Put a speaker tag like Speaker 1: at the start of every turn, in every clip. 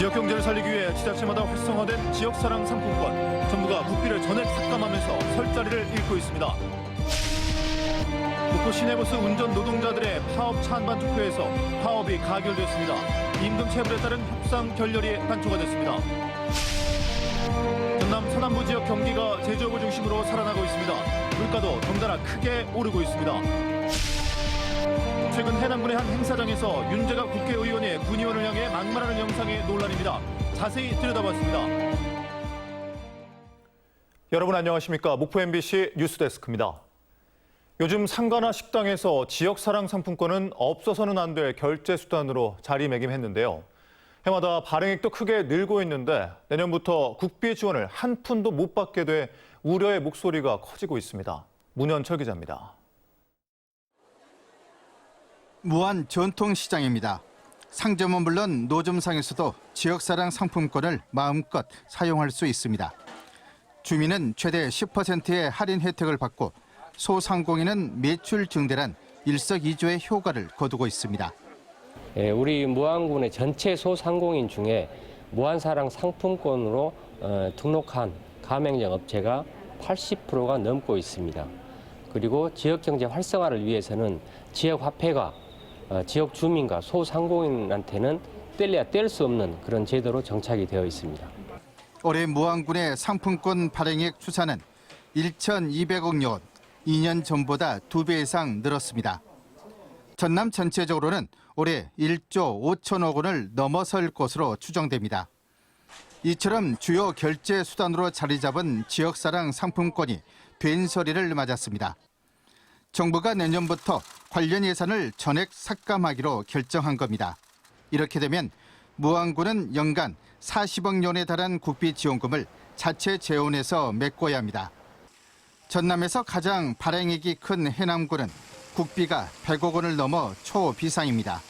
Speaker 1: 지역 경제를 살리기 위해 지자체마다 활성화된 지역사랑 상품권. 정부가 국비를 전액 삭감하면서 설 자리를 잃고 있습니다. 목포 시내버스 운전 노동자들의 파업 찬반 투표에서 파업이 가결됐습니다. 임금 체불에 따른 협상 결렬이 단초가 됐습니다. 전남 서남부 지역 경기가 제조업을 중심으로 살아나고 있습니다. 물가도 덩달아 크게 오르고 있습니다. 최근 해남군의 한 행사장에서 윤재갑 국회의원이 군의원을 향해 막말하는 영상이 논란입니다. 자세히 들여다봤습니다. 여러분 안녕하십니까? 목포 MBC 뉴스데스크입니다. 요즘 상가나 식당에서 지역사랑 상품권은 없어서는 안 될 결제 수단으로 자리매김했는데요. 해마다 발행액도 크게 늘고 있는데 내년부터 국비 지원을 한 푼도 못 받게 돼 우려의 목소리가 커지고 있습니다. 문현철 기자입니다.
Speaker 2: 무안 전통시장입니다. 상점은 물론 노점상에서도 지역사랑 상품권을 마음껏 사용할 수 있습니다. 주민은 최대 10%의 할인 혜택을 받고 소상공인은 매출 증대란 일석이조의 효과를 거두고 있습니다.
Speaker 3: 우리 무안군의 전체 소상공인 중에 무안사랑 상품권으로 등록한 가맹점 업체가 80%가 넘고 있습니다. 그리고 지역경제 활성화를 위해서는 지역화폐가 지역 주민과 소상공인한테는 뗄래야 뗄 수 없는 그런 제도로 정착이 되어 있습니다.
Speaker 2: 올해 무안군의 상품권 발행액 추산은 1,200억 원, 2년 전보다 2배 이상 늘었습니다. 전남 전체적으로는 올해 1조 5천억 원을 넘어설 것으로 추정됩니다. 이처럼 주요 결제 수단으로 자리 잡은 지역사랑 상품권이 된소리를 맞았습니다. 정부가 내년부터 관련 예산을 전액 삭감하기로 결정한 겁니다. 이렇게 되면 무안군은 연간 40억 원에 달한 국비 지원금을 자체 재원해서 메꿔야 합니다. 전남에서 가장 발행액이 큰 해남군은 국비가 100억 원을 넘어 초비상입니다.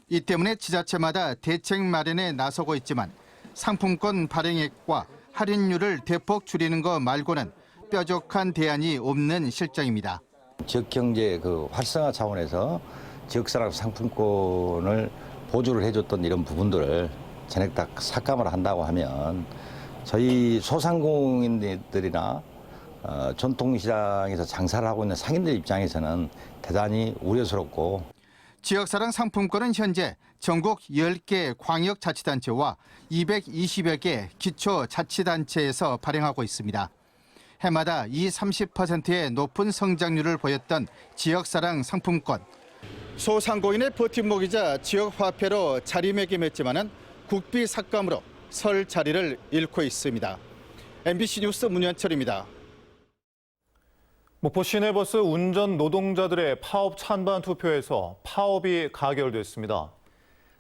Speaker 2: 이 때문에 지자체마다 대책 마련에 나서고 있지만 상품권 발행액과 할인율을 대폭 줄이는 것 말고는 뾰족한 대안이 없는 실정입니다.
Speaker 4: 지역경제 활성화 차원에서 지역사랑 상품권을 보조를 해줬던 이런 부분들을 전액 다 삭감을 한다고 하면 저희 소상공인들이나 전통시장에서 장사를 하고 있는 상인들 입장에서는 대단히 우려스럽고
Speaker 2: 지역사랑 상품권은 현재 전국 10개 광역자치단체와 220여 개 기초자치단체에서 발행하고 있습니다. 해마다 30%의 높은 성장률을 보였던 지역사랑 상품권. 소상공인의 버팀목이자 지역화폐로 자리매김했지만은 국비 삭감으로 설 자리를 잃고 있습니다. MBC 뉴스 문현철입니다.
Speaker 1: 목포 시내버스 운전 노동자들의 파업 찬반 투표에서 파업이 가결됐습니다.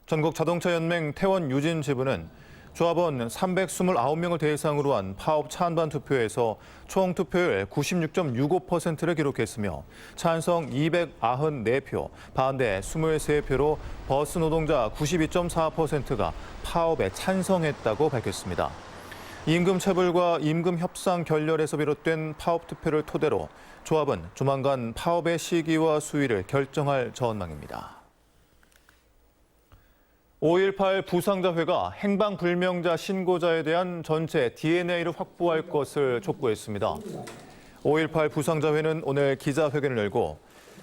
Speaker 1: 전국자동차연맹 태원 유진 지부는 조합원 329명을 대상으로 한 파업 찬반 투표에서 총 투표율 96.65%를 기록했으며 찬성 294표, 반대 23표로 버스 노동자 92.4%가 파업에 찬성했다고 밝혔습니다. 임금 체불과 임금 협상 결렬에서 비롯된 파업 투표를 토대로 조합은 조만간 파업의 시기와 수위를 결정할 전망입니다. 5.18 부상자회가 행방불명자 신고자에 대한 전체 DNA를 확보할 것을 촉구했습니다. 5.18 부상자회는 오늘 기자회견을 열고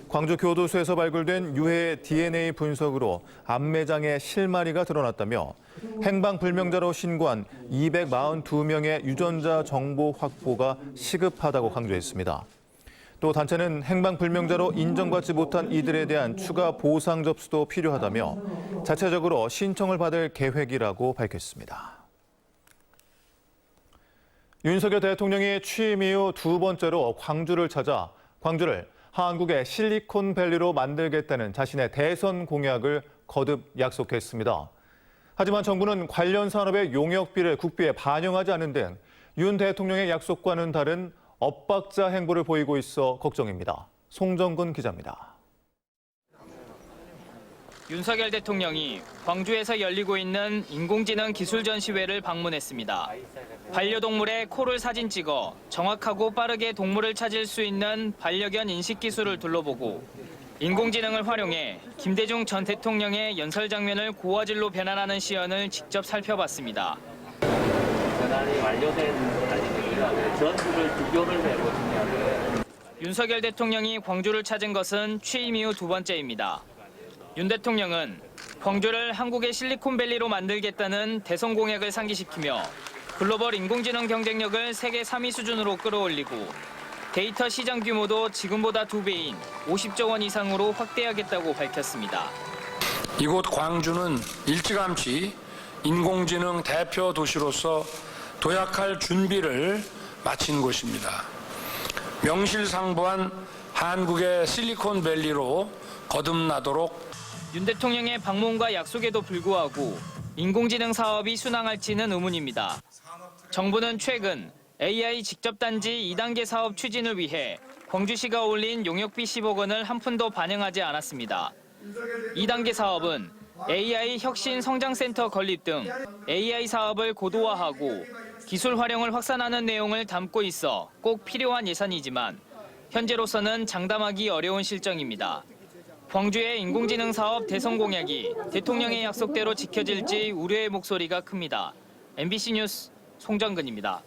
Speaker 1: 광주 교도소에서 발굴된 유해 DNA 분석으로 암매장의 실마리가 드러났다며 행방불명자로 신고한 242명의 유전자 정보 확보가 시급하다고 강조했습니다. 또 단체는 행방불명자로 인정받지 못한 이들에 대한 추가 보상 접수도 필요하다며 자체적으로 신청을 받을 계획이라고 밝혔습니다. 윤석열 대통령이 취임 이후 두 번째로 광주를 찾아 광주를 한국의 실리콘밸리로 만들겠다는 자신의 대선 공약을 거듭 약속했습니다. 하지만 정부는 관련 산업의 용역비를 국비에 반영하지 않은 등 윤 대통령의 약속과는 다른 엇박자 행보를 보이고 있어 걱정입니다. 송정근 기자입니다.
Speaker 5: 윤석열 대통령이 광주에서 열리고 있는 인공지능 기술 전시회를 방문했습니다. 반려동물의 코를 사진 찍어 정확하고 빠르게 동물을 찾을 수 있는 반려견 인식 기술을 둘러보고 인공지능을 활용해 김대중 전 대통령의 연설 장면을 고화질로 변환하는 시연을 직접 살펴봤습니다.
Speaker 6: 변환이 완료된 사진이고요. 전투를 비교를 해보시면
Speaker 5: 윤석열 대통령이 광주를 찾은 것은 취임 이후 두 번째입니다. 윤 대통령은 광주를 한국의 실리콘밸리로 만들겠다는 대선 공약을 상기시키며 글로벌 인공지능 경쟁력을 세계 3위 수준으로 끌어올리고 데이터 시장 규모도 지금보다 2배인 50조 원 이상으로 확대하겠다고 밝혔습니다.
Speaker 7: 이곳 광주는 일찌감치 인공지능 대표 도시로서 도약할 준비를 마친 곳입니다. 명실상부한 한국의 실리콘밸리로 거듭나도록
Speaker 5: 윤 대통령의 방문과 약속에도 불구하고 인공지능 사업이 순항할지는 의문입니다. 정부는 최근 AI 직접단지 2단계 사업 추진을 위해 광주시가 올린 용역비 10억 원을 한 푼도 반영하지 않았습니다. 2단계 사업은 AI 혁신 성장센터 건립 등 AI 사업을 고도화하고 기술 활용을 확산하는 내용을 담고 있어 꼭 필요한 예산이지만 현재로서는 장담하기 어려운 실정입니다. 광주의 인공지능 사업 대선 공약이 대통령의 약속대로 지켜질지 우려의 목소리가 큽니다. MBC 뉴스 송정근입니다.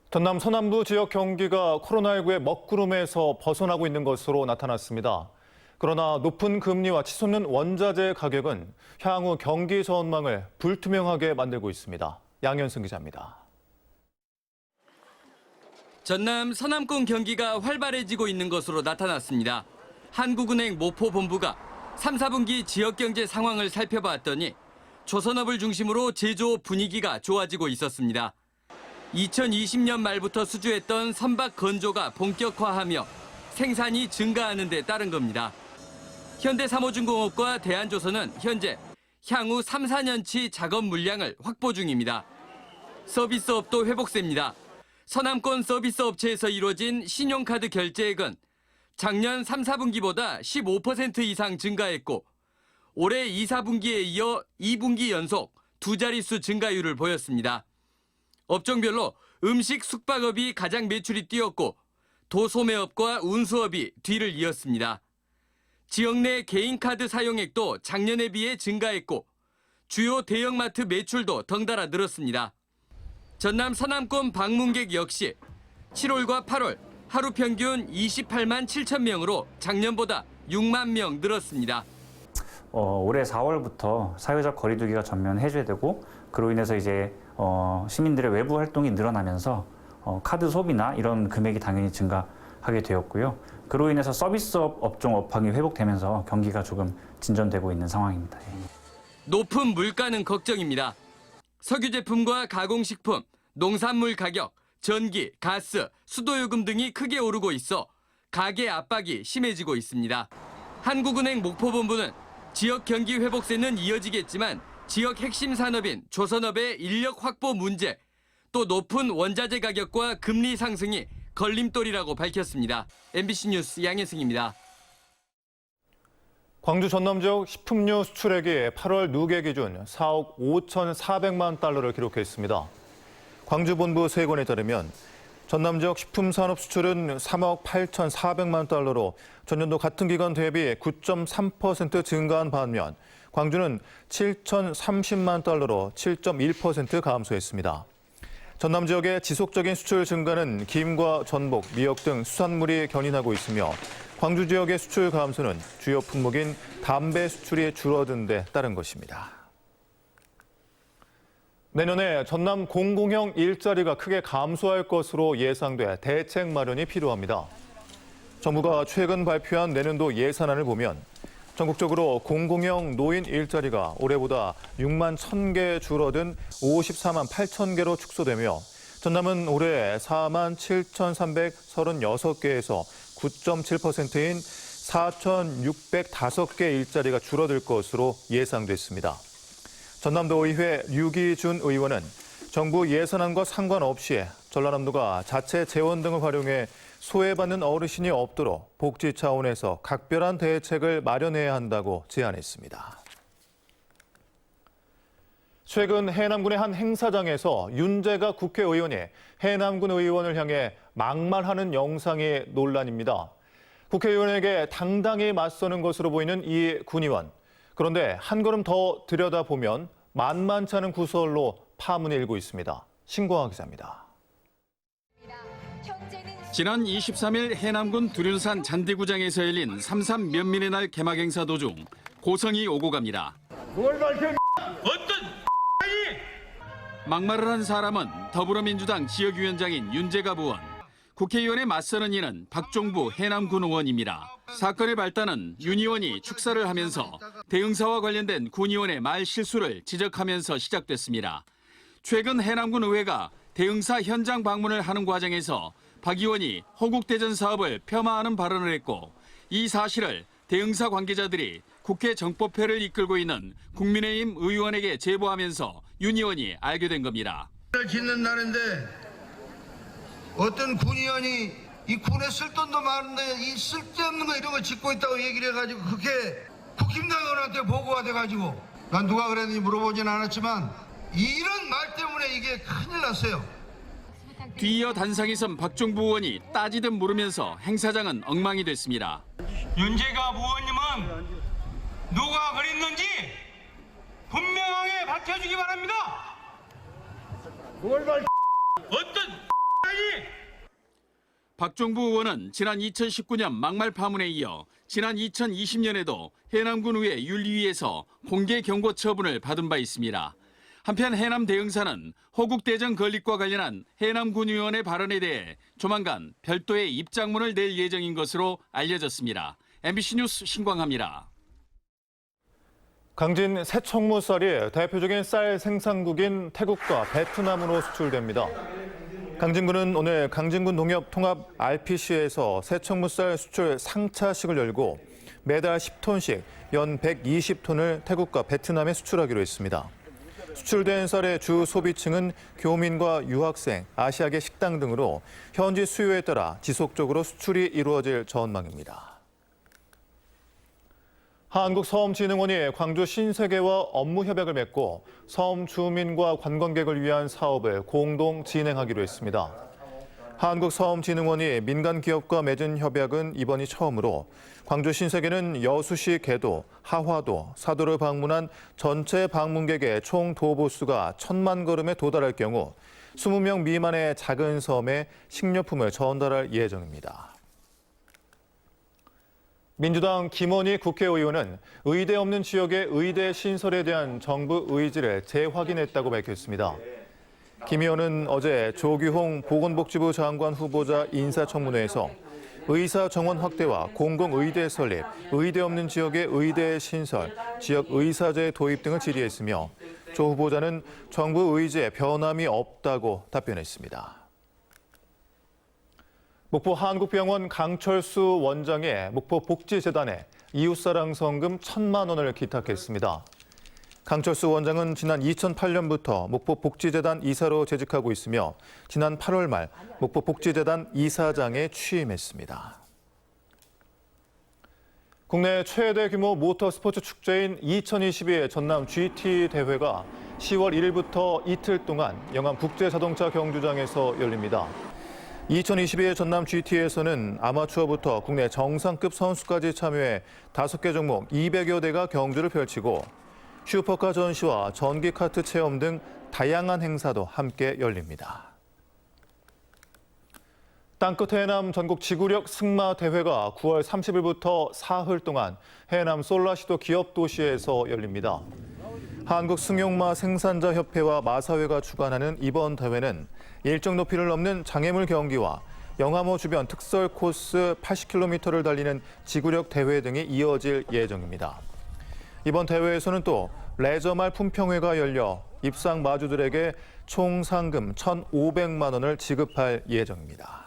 Speaker 1: 전남 서남부 지역 경기가 코로나19의 먹구름에서 벗어나고 있는 것으로 나타났습니다. 그러나 높은 금리와 치솟는 원자재 가격은 향후 경기 전망을 불투명하게 만들고 있습니다. 양현승 기자입니다.
Speaker 8: 전남 서남권 경기가 활발해지고 있는 것으로 나타났습니다. 한국은행 모포본부가 3, 4분기 지역경제 상황을 살펴봤더니 조선업을 중심으로 제조업 분위기가 좋아지고 있었습니다. 2020년 말부터 수주했던 선박 건조가 본격화하며 생산이 증가하는 데 따른 겁니다. 현대삼호중공업과 대한조선은 현재 향후 3, 4년치 작업 물량을 확보 중입니다. 서비스업도 회복세입니다. 서남권 서비스업체에서 이루어진 신용카드 결제액은 작년 3, 4분기보다 15% 이상 증가했고 올해 2, 4분기에 이어 2분기 연속 두 자릿수 증가율을 보였습니다. 업종별로 음식 숙박업이 가장 매출이 뛰었고 도소매업과 운수업이 뒤를 이었습니다. 지역 내 개인카드 사용액도 작년에 비해 증가했고 주요 대형마트 매출도 덩달아 늘었습니다. 전남 서남권 방문객 역시 7월과 8월 하루 평균 28만 7천 명으로 작년보다 6만 명 늘었습니다.
Speaker 9: 올해 4월부터 사회적 거리두기가 전면 해제되고 그로 인해서 이제 시민들의 외부 활동이 늘어나면서 카드 소비나 이런 금액이 당연히 증가하게 되었고요. 그로 인해서 서비스업 업종 업황이 회복되면서 경기가 조금 진전되고 있는 상황입니다.
Speaker 8: 높은 물가는 걱정입니다. 석유 제품과 가공식품, 농산물 가격, 전기, 가스, 수도요금 등이 크게 오르고 있어 가계 압박이 심해지고 있습니다. 한국은행 목포본부는 지역 경기 회복세는 이어지겠지만 지역 핵심 산업인 조선업의 인력 확보 문제, 또 높은 원자재 가격과 금리 상승이 걸림돌이라고 밝혔습니다. MBC 뉴스 양혜승입니다.
Speaker 1: 광주 전남 지역 식품류 수출액이 8월 누계 기준 4억 5,400만 달러를 기록했습니다. 광주 본부 세관에 따르면 전남 지역 식품산업 수출은 3억 8,400만 달러로 전년도 같은 기간 대비 9.3% 증가한 반면 광주는 7,030만 달러로 7.1% 감소했습니다. 전남 지역의 지속적인 수출 증가는 김과 전복, 미역 등 수산물이 견인하고 있으며 광주 지역의 수출 감소는 주요 품목인 담배 수출이 줄어든 데 따른 것입니다. 내년에 전남 공공형 일자리가 크게 감소할 것으로 예상돼 대책 마련이 필요합니다. 정부가 최근 발표한 내년도 예산안을 보면 전국적으로 공공형 노인 일자리가 올해보다 6만 1,000개 줄어든 54만 8천 개로 축소되며 전남은 올해 4만 7,336개에서 9.7%인 4,605개 일자리가 줄어들 것으로 예상됐습니다. 전남도의회 류기준 의원은 정부 예산안과 상관없이 전라남도가 자체 재원 등을 활용해 소외받는 어르신이 없도록 복지 차원에서 각별한 대책을 마련해야 한다고 제안했습니다. 최근 해남군의 한 행사장에서 윤재가 국회의원이 해남군 의원을 향해 막말하는 영상이 논란입니다. 국회의원에게 당당히 맞서는 것으로 보이는 이 군의원. 그런데 한 걸음 더 들여다보면 만만치 않은 구설로 파문이 일고 있습니다. 신고하 기자입니다.
Speaker 10: 지난 23일 해남군 두륜산 잔디구장에서 열린 3.3 면민의 날 개막 행사 도중 고성이 오고 갑니다. 막말을 한 사람은 더불어민주당 지역위원장인 윤재갑 의원. 국회의원에 맞서는 이는 박종부 해남군 의원입니다. 사건의 발단은 윤 의원이 축사를 하면서 대응사와 관련된 군 의원의 말 실수를 지적하면서 시작됐습니다. 최근 해남군 의회가 대응사 현장 방문을 하는 과정에서 박 의원이 호국대전 사업을 폄하하는 발언을 했고, 이 사실을 대응사 관계자들이 국회 정법회를 이끌고 있는 국민의힘 의원에게 제보하면서 윤 의원이 알게 된 겁니다.
Speaker 11: 짓는 날인데 어떤 군의원이 이 군에 쓸 돈도 많은데 이 쓸데없는 거 이런 거 짓고 있다고 얘기를 해가지고 그게 국힘당 의원한테 보고가 돼가지고 난 누가 그랬는지 물어보진 않았지만 이런 말 때문에 이게 큰일 났어요.
Speaker 10: 뒤이어 단상에 선 박종부 의원이 따지듯 물으면서 행사장은 엉망이 됐습니다.
Speaker 12: 윤재갑 의원님은 누가 그랬는지 분명하게 밝혀주기 바랍니다. 어떤
Speaker 10: 박종부 의원은 지난 2019년 막말 파문에 이어 지난 2020년에도 해남군 의회 윤리위에서 공개 경고 처분을 받은 바 있습니다. 한편 해남 대응사는 호국대전 건립과 관련한 해남군 의원의 발언에 대해 조만간 별도의 입장문을 낼 예정인 것으로 알려졌습니다. MBC 뉴스 신광하입니다.
Speaker 1: 강진 새총무쌀이 대표적인 쌀 생산국인 태국과 베트남으로 수출됩니다. 강진군은 오늘 강진군 농협통합 RPC에서 새총무쌀 수출 상차식을 열고 매달 10톤씩 연 120톤을 태국과 베트남에 수출하기로 했습니다. 수출된 쌀의 주 소비층은 교민과 유학생, 아시아계 식당 등으로 현지 수요에 따라 지속적으로 수출이 이루어질 전망입니다. 한국서움진흥원이 광주 신세계와 업무 협약을 맺고 서움 주민과 관광객을 위한 사업을 공동 진행하기로 했습니다. 한국서움진흥원이 민간 기업과 맺은 협약은 이번이 처음으로 광주 신세계는 여수시 개도, 하화도, 사도를 방문한 전체 방문객의 총 도보수가 1,000만 걸음에 도달할 경우 20명 미만의 작은 섬에 식료품을 전달할 예정입니다. 민주당 김원희 국회의원은 의대 없는 지역의 의대 신설에 대한 정부 의지를 재확인했다고 밝혔습니다. 김 의원은 어제 조규홍 보건복지부 장관 후보자 인사청문회에서 의사 정원 확대와 공공의대 설립, 의대 없는 지역의 의대 신설, 지역 의사제 도입 등을 질의했으며 조 후보자는 정부 의지에 변함이 없다고 답변했습니다. 목포 한국병원 강철수 원장이 목포 복지재단에 이웃사랑 성금 1,000만 원을 기탁했습니다. 강철수 원장은 지난 2008년부터 목포 복지재단 이사로 재직하고 있으며 지난 8월 말 목포 복지재단 이사장에 취임했습니다. 국내 최대 규모 모터스포츠 축제인 2022 전남 GT 대회가 10월 1일부터 이틀 동안 영암 국제자동차 경주장에서 열립니다. 2022 전남 GT에서는 아마추어부터 국내 정상급 선수까지 참여해 5개 종목 200여 대가 경주를 펼치고 슈퍼카 전시와 전기 카트 체험 등 다양한 행사도 함께 열립니다. 땅끝 해남 전국 지구력 승마 대회가 9월 30일부터 사흘 동안 해남 솔라시도 기업도시에서 열립니다. 한국승용마 생산자협회와 마사회가 주관하는 이번 대회는 일정 높이를 넘는 장애물 경기와 영암호 주변 특설 코스 80km를 달리는 지구력 대회 등이 이어질 예정입니다. 이번 대회에서는 또 레저말 품평회가 열려 입상 마주들에게 총 상금 1,500만 원을 지급할 예정입니다.